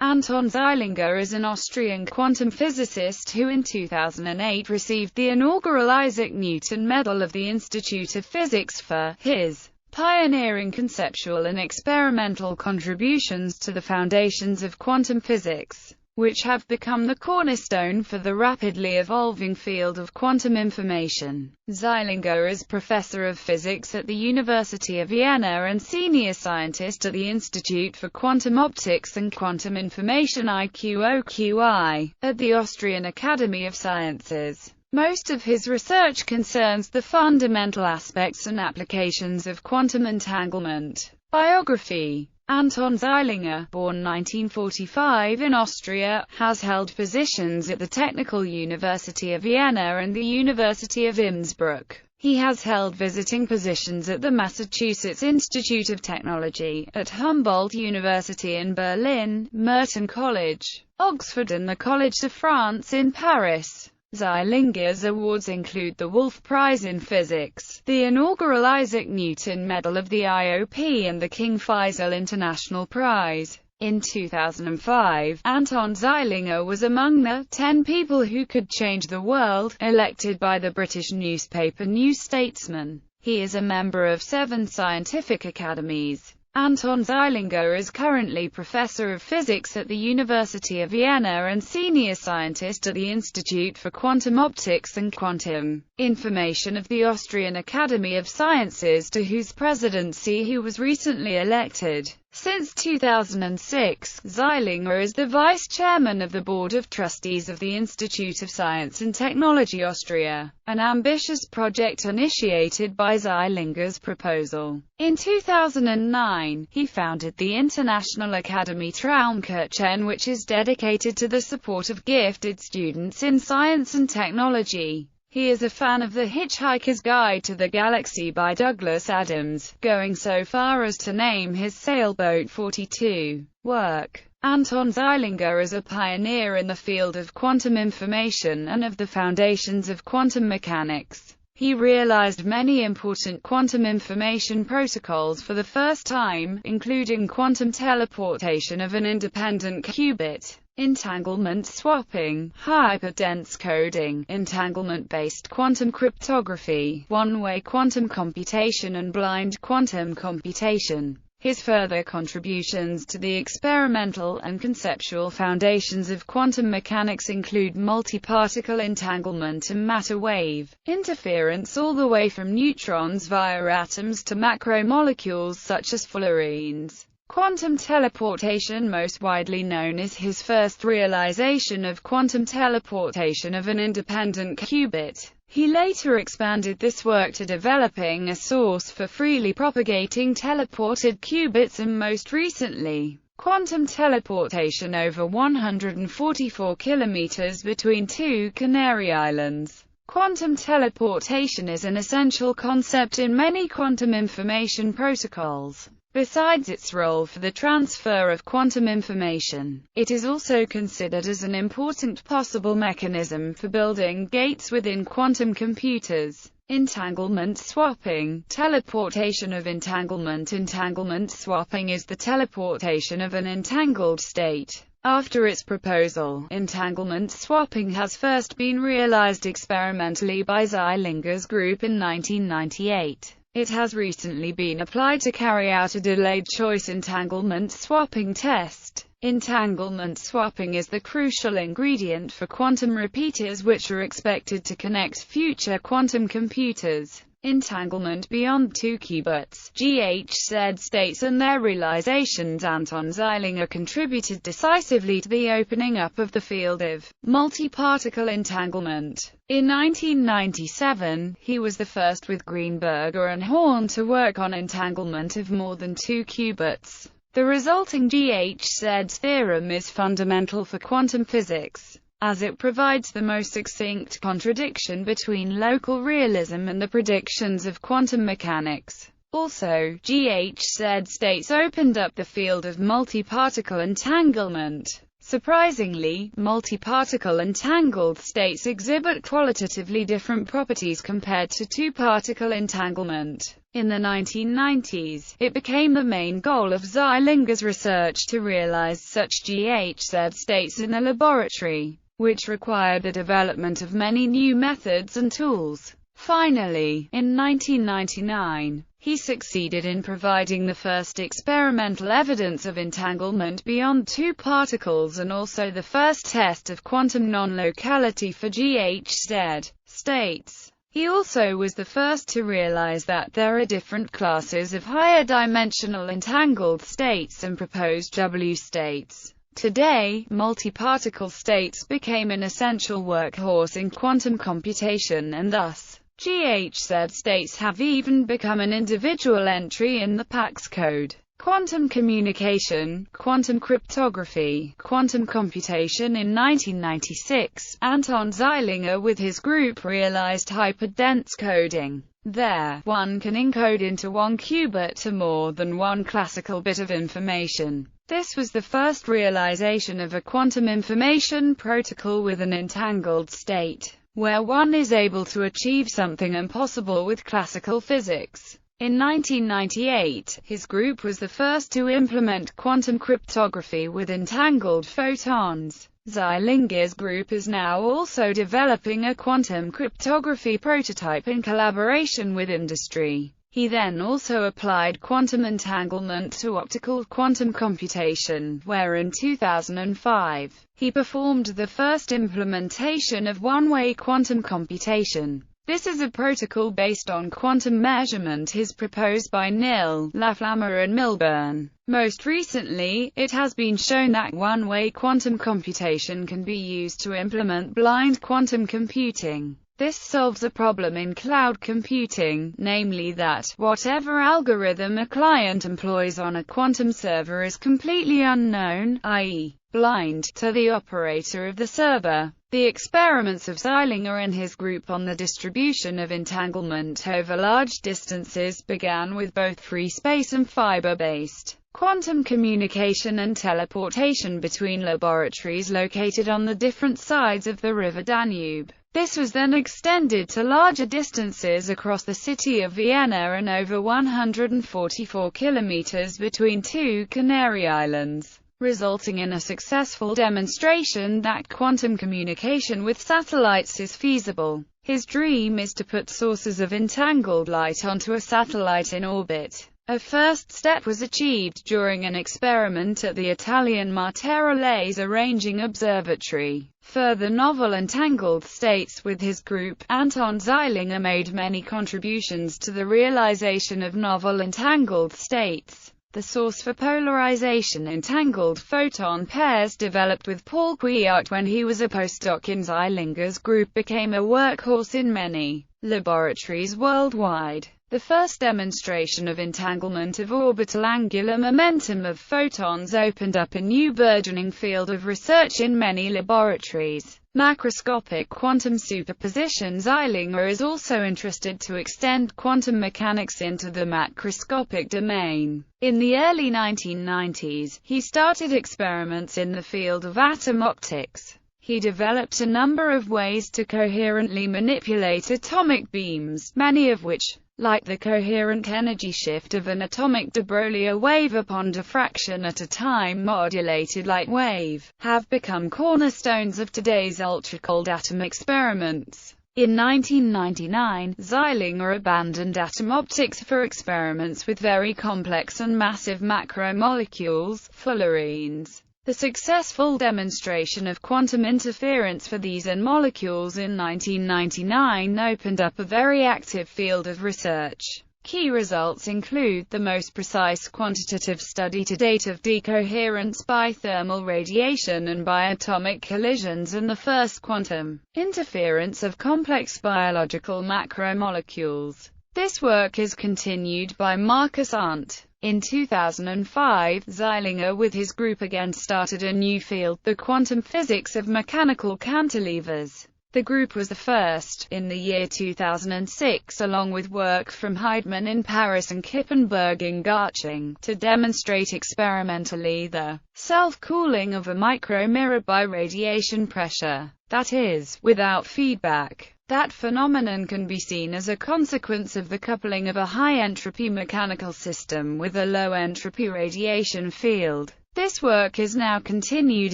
Anton Zeilinger is an Austrian quantum physicist who in 2008 received the inaugural Isaac Newton Medal of the Institute of Physics for his pioneering conceptual and experimental contributions to the foundations of quantum physics, which have become the cornerstone for the rapidly evolving field of quantum information. Zeilinger is professor of physics at the University of Vienna and senior scientist at the Institute for Quantum Optics and Quantum Information IQOQI, at the Austrian Academy of Sciences. Most of his research concerns the fundamental aspects and applications of quantum entanglement. Biography. Anton Zeilinger, born 1945 in Austria, has held positions at the Technical University of Vienna and the University of Innsbruck. He has held visiting positions at the Massachusetts Institute of Technology, at Humboldt University in Berlin, Merton College, Oxford and the Collège de France in Paris. Zeilinger's awards include the Wolf Prize in Physics, the inaugural Isaac Newton Medal of the IOP and the King Faisal International Prize. In 2005, Anton Zeilinger was among the 10 people who could change the world, elected by the British newspaper New Statesman. He is a member of 7 scientific academies. Anton Zeilinger is currently professor of physics at the University of Vienna and senior scientist at the Institute for Quantum Optics and Quantum Information of the Austrian Academy of Sciences, to whose presidency he was recently elected. Since 2006, Zeilinger is the vice chairman of the Board of Trustees of the Institute of Science and Technology Austria, an ambitious project initiated by Zeilinger's proposal. In 2009, he founded the International Academy Traumkirchen, which is dedicated to the support of gifted students in science and technology. He is a fan of The Hitchhiker's Guide to the Galaxy by Douglas Adams, going so far as to name his sailboat 42. Work. Anton Zeilinger is a pioneer in the field of quantum information and of the foundations of quantum mechanics. He realized many important quantum information protocols for the first time, including quantum teleportation of an independent qubit, entanglement swapping, hyperdense coding, entanglement-based quantum cryptography, one-way quantum computation and blind quantum computation. His further contributions to the experimental and conceptual foundations of quantum mechanics include multi-particle entanglement and matter-wave interference, all the way from neutrons via atoms to macromolecules such as fullerenes. Quantum teleportation, most widely known as his first realization of quantum teleportation of an independent qubit. He later expanded this work to developing a source for freely propagating teleported qubits and most recently, quantum teleportation over 144 kilometers between 2 Canary Islands. Quantum teleportation is an essential concept in many quantum information protocols. Besides its role for the transfer of quantum information, it is also considered as an important possible mechanism for building gates within quantum computers. Entanglement swapping. Teleportation of entanglement. Entanglement swapping is the teleportation of an entangled state. After its proposal, entanglement swapping has first been realized experimentally by Zeilinger's group in 1998. It has recently been applied to carry out a delayed choice entanglement swapping test. Entanglement swapping is the crucial ingredient for quantum repeaters, which are expected to connect future quantum computers. Entanglement beyond 2 qubits, GHZ states and their realizations. Anton Zeilinger contributed decisively to the opening up of the field of multi-particle entanglement. In 1997, he was the first with Greenberger and Horn to work on entanglement of more than 2 qubits. The resulting GHZ theorem is fundamental for quantum physics, as it provides the most succinct contradiction between local realism and the predictions of quantum mechanics. Also, GHZ states opened up the field of multi-particle entanglement. Surprisingly, multi-particle entangled states exhibit qualitatively different properties compared to 2-particle entanglement. In the 1990s, it became the main goal of Zeilinger's research to realize such GHZ states in the laboratory, which required the development of many new methods and tools. Finally, in 1999, he succeeded in providing the first experimental evidence of entanglement beyond two particles and also the first test of quantum non-locality for GHZ states. He also was the first to realize that there are different classes of higher dimensional entangled states and proposed W states. Today, multi-particle states became an essential workhorse in quantum computation, and thus, GHZ states have even become an individual entry in the PAX code. Quantum communication, quantum cryptography, quantum computation. In 1996, Anton Zeilinger with his group realized hyperdense coding. There, one can encode into one qubit to more than one classical bit of information. This was the first realization of a quantum information protocol with an entangled state, where one is able to achieve something impossible with classical physics. In 1998, his group was the first to implement quantum cryptography with entangled photons. Zeilinger's group is now also developing a quantum cryptography prototype in collaboration with industry. He then also applied quantum entanglement to optical quantum computation, where in 2005, he performed the first implementation of one-way quantum computation. This is a protocol based on quantum measurement is proposed by Nil, Laflamme and Milburn. Most recently, it has been shown that one-way quantum computation can be used to implement blind quantum computing. This solves a problem in cloud computing, namely that, whatever algorithm a client employs on a quantum server is completely unknown, i.e., blind, to the operator of the server. The experiments of Zeilinger and his group on the distribution of entanglement over large distances began with both free space and fiber-based quantum communication and teleportation between laboratories located on the different sides of the river Danube. This was then extended to larger distances across the city of Vienna and over 144 kilometers between two Canary Islands, resulting in a successful demonstration that quantum communication with satellites is feasible. His dream is to put sources of entangled light onto a satellite in orbit. A first step was achieved during an experiment at the Italian Matera Laser Ranging Observatory. Further novel entangled states. With his group, Anton Zeilinger made many contributions to the realization of novel entangled states. The source for polarization entangled photon pairs developed with Paul Kwiat when he was a postdoc in Zeilinger's group became a workhorse in many laboratories worldwide. The first demonstration of entanglement of orbital angular momentum of photons opened up a new burgeoning field of research in many laboratories. Macroscopic quantum superposition. Zeilinger is also interested to extend quantum mechanics into the macroscopic domain. In the early 1990s, he started experiments in the field of atom optics. He developed a number of ways to coherently manipulate atomic beams, many of which, like the coherent energy shift of an atomic de Broglie wave upon diffraction at a time-modulated light wave, have become cornerstones of today's ultra-cold atom experiments. In 1999, Zeilinger abandoned atom optics for experiments with very complex and massive macromolecules, fullerenes. The successful demonstration of quantum interference for these and molecules in 1999 opened up a very active field of research. Key results include the most precise quantitative study to date of decoherence by thermal radiation and by atomic collisions, and the first quantum interference of complex biological macromolecules. This work is continued by Marcus Arndt. In 2005, Zeilinger with his group again started a new field, the quantum physics of mechanical cantilevers. The group was the first, in the year 2006, along with work from Heidemann in Paris and Kippenberg in Garching, to demonstrate experimentally the self-cooling of a micromirror by radiation pressure, that is, without feedback. That phenomenon can be seen as a consequence of the coupling of a high-entropy mechanical system with a low-entropy radiation field. This work is now continued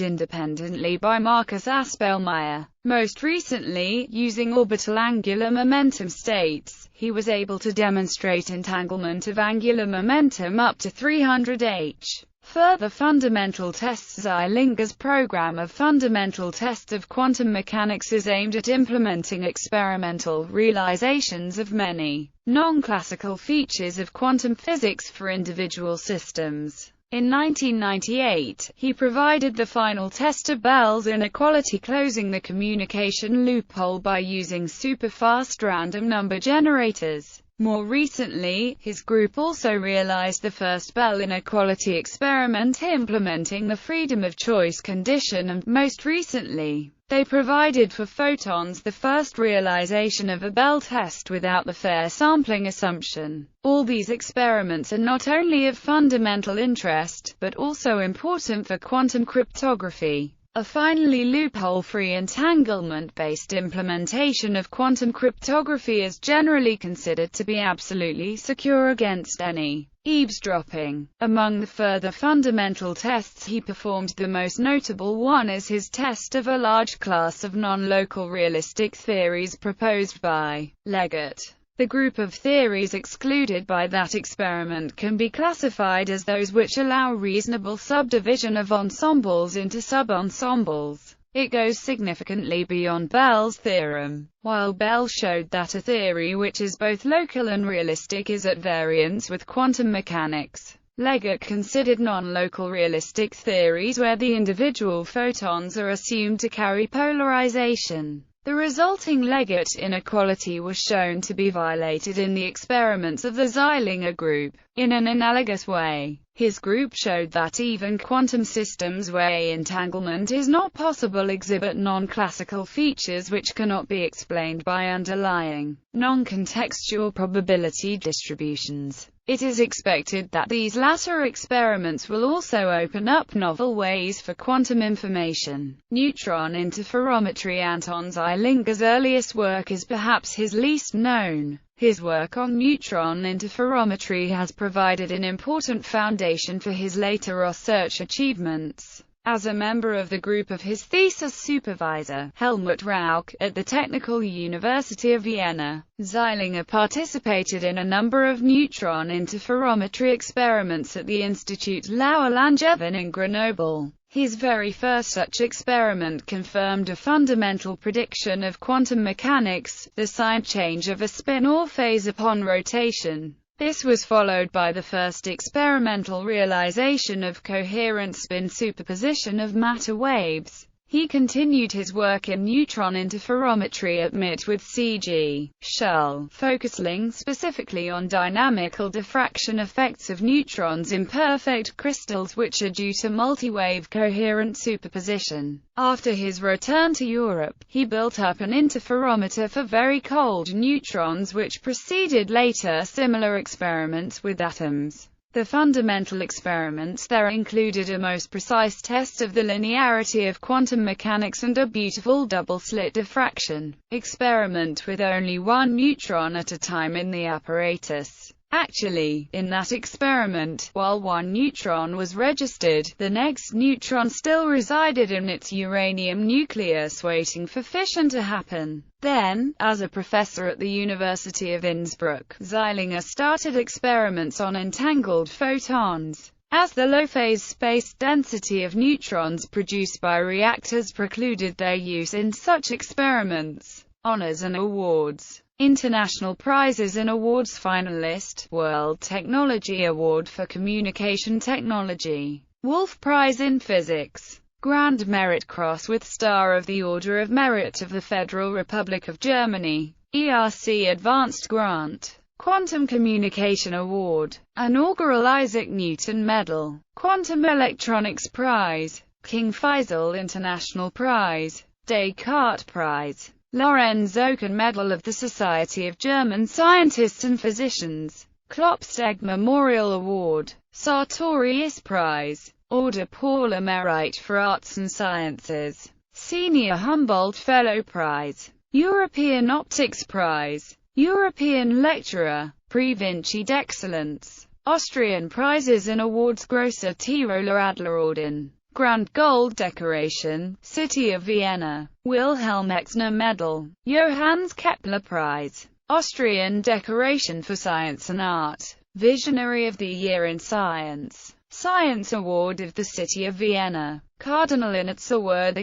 independently by Marcus Aspelmeyer. Most recently, using orbital angular momentum states, he was able to demonstrate entanglement of angular momentum up to 300 h. Further fundamental tests. Zeilinger program of fundamental tests of quantum mechanics is aimed at implementing experimental realizations of many non-classical features of quantum physics for individual systems. In 1998, he provided the final test of Bell's inequality, closing the communication loophole by using superfast random number generators. More recently, his group also realized the first Bell inequality experiment implementing the freedom of choice condition, and, most recently, they provided for photons the first realization of a Bell test without the fair sampling assumption. All these experiments are not only of fundamental interest, but also important for quantum cryptography. A finally loophole-free entanglement-based implementation of quantum cryptography is generally considered to be absolutely secure against any eavesdropping. Among the further fundamental tests he performed, the most notable one is his test of a large class of non-local realistic theories proposed by Leggett. The group of theories excluded by that experiment can be classified as those which allow reasonable subdivision of ensembles into sub-ensembles. It goes significantly beyond Bell's theorem. While Bell showed that a theory which is both local and realistic is at variance with quantum mechanics, Leggett considered non-local realistic theories where the individual photons are assumed to carry polarization. The resulting Leggett inequality was shown to be violated in the experiments of the Zeilinger group. In an analogous way, his group showed that even quantum systems where entanglement is not possible exhibit non-classical features which cannot be explained by underlying, non-contextual probability distributions. It is expected that these latter experiments will also open up novel ways for quantum information. Neutron Interferometry. Anton Zeilinger's earliest work is perhaps his least known. His work on neutron interferometry has provided an important foundation for his later research achievements. As a member of the group of his thesis supervisor, Helmut Rauch, at the Technical University of Vienna, Zeilinger participated in a number of neutron interferometry experiments at the Institut Laue-Langevin in Grenoble. His very first such experiment confirmed a fundamental prediction of quantum mechanics, the sign change of a spin or phase upon rotation. This was followed by the first experimental realization of coherent spin superposition of matter waves. He continued his work in neutron interferometry at MIT with C.G. Shull, focusing specifically on dynamical diffraction effects of neutrons in perfect crystals which are due to multi-wave coherent superposition. After his return to Europe, he built up an interferometer for very cold neutrons which preceded later similar experiments with atoms. The fundamental experiments there included a most precise test of the linearity of quantum mechanics and a beautiful double-slit diffraction experiment with only one neutron at a time in the apparatus. Actually, in that experiment, while one neutron was registered, the next neutron still resided in its uranium nucleus waiting for fission to happen. Then, as a professor at the University of Innsbruck, Zeilinger started experiments on entangled photons. As the low-phase space density of neutrons produced by reactors precluded their use in such experiments. Honors and awards. International prizes and awards finalist, World Technology Award for Communication Technology, Wolf Prize in Physics, Grand Merit Cross with Star of the Order of Merit of the Federal Republic of Germany, ERC Advanced Grant, Quantum Communication Award, Inaugural Isaac Newton Medal, Quantum Electronics Prize, King Faisal International Prize, Descartes Prize, Lorenz Oken Medal of the Society of German Scientists and Physicians, Klopsteg Memorial Award, Sartorius Prize, Order Paul Emerite for Arts and Sciences, Senior Humboldt Fellow Prize, European Optics Prize, European Lecturer, Prix Vinci d'Excellence, Austrian prizes and awards, Grosser Tiroler Adlerorden, Grand Gold Decoration, City of Vienna, Wilhelm Exner Medal, Johannes Kepler Prize, Austrian Decoration for Science and Art, Visionary of the Year in Science, Science Award of the City of Vienna, Cardinal Inaugural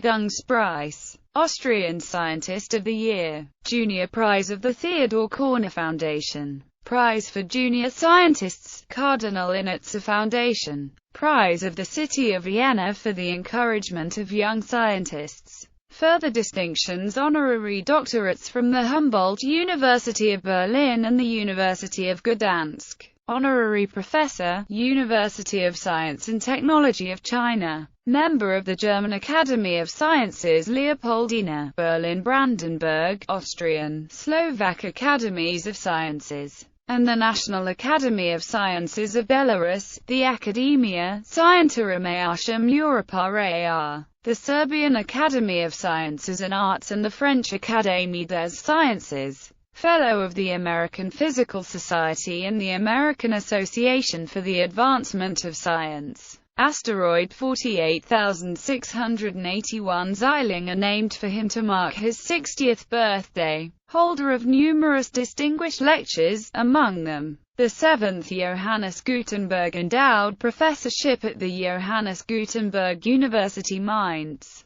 Austrian Scientist of the Year, Junior Prize of the Theodor Korner Foundation, Prize for Junior Scientists, Cardinal Inaugural Foundation, Prize of the City of Vienna for the encouragement of young scientists. Further distinctions: honorary doctorates from the Humboldt University of Berlin and the University of Gdansk. Honorary Professor, University of Science and Technology of China. Member of the German Academy of Sciences Leopoldina, Berlin-Brandenburg, Austrian, Slovak Academies of Sciences, and the National Academy of Sciences of Belarus, the Academia Scientificarum Europaea, the Serbian Academy of Sciences and Arts and the French Académie des Sciences. Fellow of the American Physical Society and the American Association for the Advancement of Science. Asteroid 48681 Zeilinger, named for him to mark his 60th birthday. Holder of numerous distinguished lectures, among them the 7th Johannes Gutenberg Endowed Professorship at the Johannes Gutenberg University Mainz.